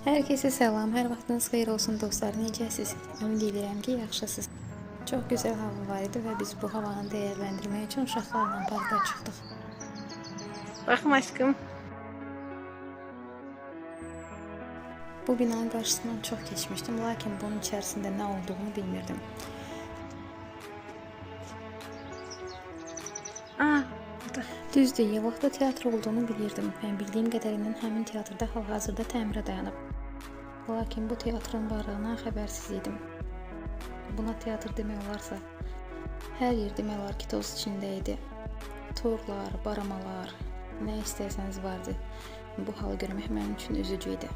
Hər kəsə salam, hər vaxtınız xeyir olsun dostlar, necəsiz? Ümid edirəm ki, yaxşısınız. Çox gözəl hava var idi və biz bu havanı dəyərləndirmək üçün uşaqlarla parka çıxdıq. Baxım aşkım. Bu binanın qarşısından çox keçmişdim, lakin bunun içərisində nə olduğunu bilmirdim. Düzdür, Yevlaxda teatr olduğunu bilirdim. Mən bildiyim qədərindən həmin teatrda hal-hazırda təmirə dayanıb. Lakin bu teatrın varlığına xəbərsiz idim. Buna teatr demək olarsa, hər yer demək olar ki, toz içində idi. Torlar, baramalar, nə istəsəniz vardı. Bu halı görmək mənim üçün üzücü idi.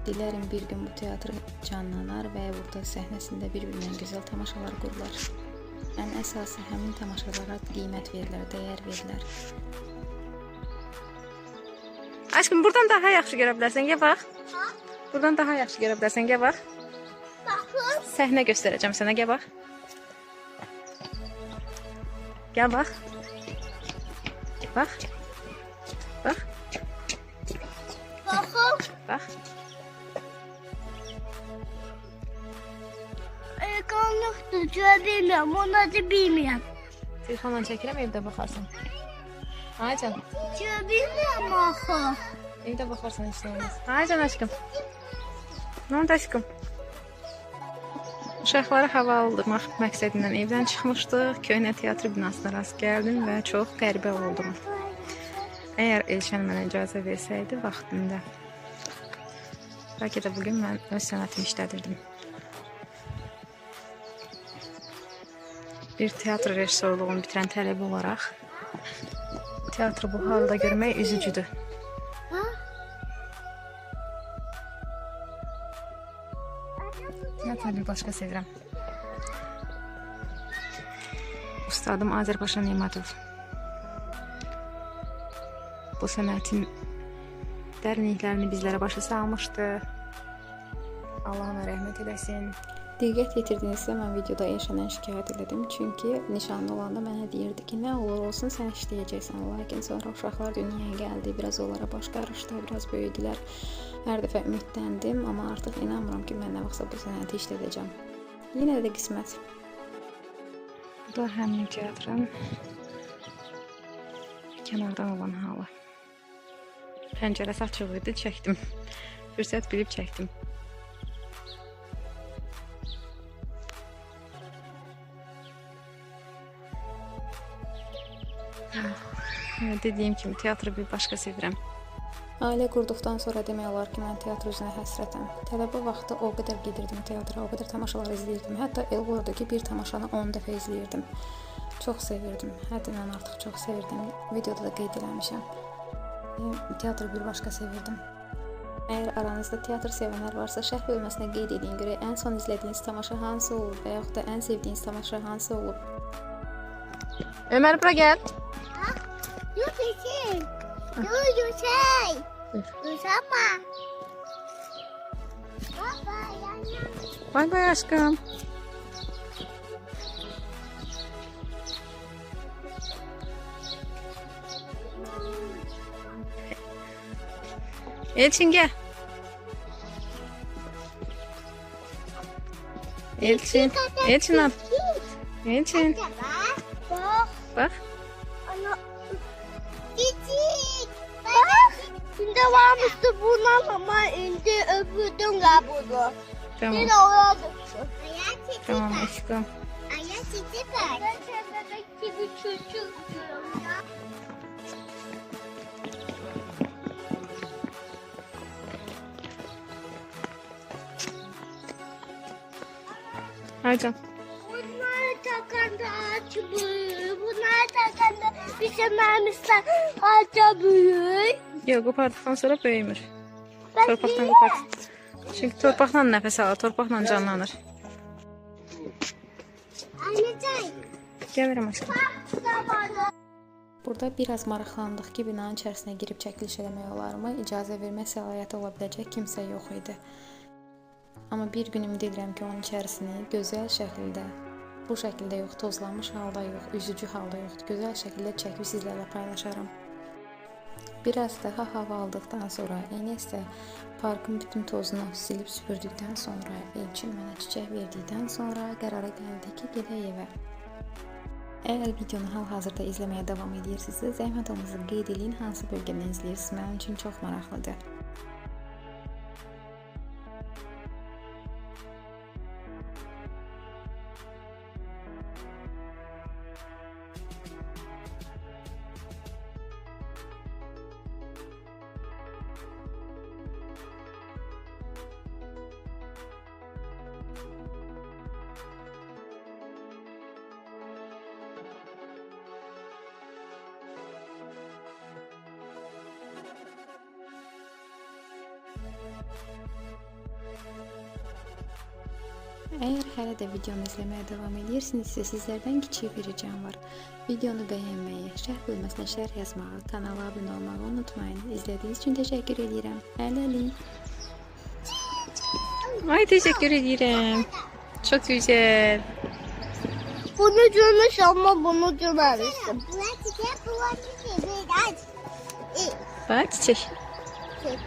Dilərim bir gün bu teatr canlanar və burada səhnəsində bir-birindən gözəl tamaşalar qurular. Ən əsası həmin tamaşalara qiymət verilər, dəyər verilər. Aşkım, buradan daha yaxşı görə bilərsən, gəl bax. Buradan daha yaxşı görə bilərsən, gəl bax. Səhnə göstərəcəm sənə, gəl bax. Gəl bax. Bax. Bax. Baxın. Bax. Qaranlıqdır, görə bilmirəm, onu da bilmirəm. Telefonla çəkirəm, evdə baxarsan. Ay can. Görə bilmirəm axı. Evdə baxarsan, heç nə olmaz. Ay can aşkım. Nə oldu aşkım? Uşaqları hava aldırmaq məqsədindən evdən çıxmışdıq. Köhnə teatr binasına rast gəldim və çox qəribə oldum. Əgər Elşən mənə icazə versəydi vaxtında, bəlkə də bugün mən öz sənətimi işlədirdim. Bir teatr rejissorluğunu bitirən tələbə olaraq teatrı bu halda görmək üzücüdür. Teatrı bir başqa sevirəm. Ustadım Azərbaycan Nematov bu sənətin dərinliklərini bizlərə başa salmışdı. Allah ona rəhmət eləsin. Diqqət yetirdinizsə, mən videoda Elşəndən şikayət elədim. Çünki nişanlı olanda mənə deyirdi ki, nə olur olsun sən işləyəcəksən. Lakin sonra uşaqlar dünyaya gəldi, biraz onlara baş qarışdı, biraz böyüdülər. Hər dəfə ümidləndim, amma artıq inanmıram ki, mən nə vaxtsa bu sənəti işlədəcəm. Yenə də qismət. Bu da həmin teatrın kənardan olan halı. Pəncərəsi açıq idi, çəkdim. Fürsət bilib çəkdim. Dediyim kimi teatrı bir başqa sevirəm. Ailə qurduqdan sonra demək olar ki, mən teatr üzrə həsrətəm. Tələbə vaxtı o qədər gedirdim teatra, o qədər tamaşalar izləyirdim. Hətta el olurdu ki, bir tamaşanı 10 dəfə izləyirdim. Çox sevirdim, həddindən artıq çox sevirdim. Videoda da qeyd eləmişəm. Teatrı bir başqa sevirdim. Əgər aranızda teatr sevənlər varsa, şərh bölməsinə qeyd edin görək ən son izlədiyiniz tamaşa hansı olub və yaxud da ən sevdiyiniz tamaşa hansı olub. Ömər, bura gəl. Yox, eşin. Yox, şey. Yoxama. Baba, yanına. Bay bay aşkım. Elçin gel. Elçin. Elçin al. Elçin. Bak. Bak. Ana. Çiçek. Bak. Şimdi varmıştı bundan ama indi öbürdün kabuğu. Tamam. Yine oraya düştü. Ayak çiçek. Tamam aşkım. Ayak çiçek. Ben bebek gibi çocuk diyorum ya. Haycan. Bunlar takanda ağaç büyür. Bunlar takanda pişirmemişler ağaca büyür. Yox, qopardıqdan sonra böyümür. Ben Torpaqdan qopart. Çünki torpaqla nəfəs alır, torpaqla canlanır. Anneciğim. Gəlirəm aşkım. Burada biraz maraqlandıq ki, binanın içərisinə girib çəkiliş eləmək olarmı? İcazə vermək səlahiyyəti ola biləcək kimsə yox idi. Amma bir gün ümid edirəm ki, onun içərisini gözəl şəkildə, bu şəkildə yox, tozlanmış halda yox, üzücü halda yox, gözəl şəkildə çəkib sizlərlə paylaşaram. Biraz daha hava aldıktan sonra Enes də parkın bütün tozunu silib süpürdükdən sonra Elçin mənə çiçək verdikdən sonra qərara gəldik ki, gedək evə. Əgər videonu hal-hazırda izləməyə davam edirsinizsə, zəhmət olmasa qeyd edin hansı bölgədən izləyirsiniz. Mənim üçün çox maraqlıdır. Əgər hələ də videomu izləməyə davam edirsinizsə, sizlərdən kiçik bir ricam var. Videonu bəyənməyi, şərh bölməsinə şərh yazmağı, kanala abunə olmağı unutmayın. İzlədiyiniz üçün təşəkkür edirəm. Hələlik. Ay, teşekkür ederim. Çok güzel. Bunu görmüş ama bunu görmemiştim. Bak çiçek. Çek.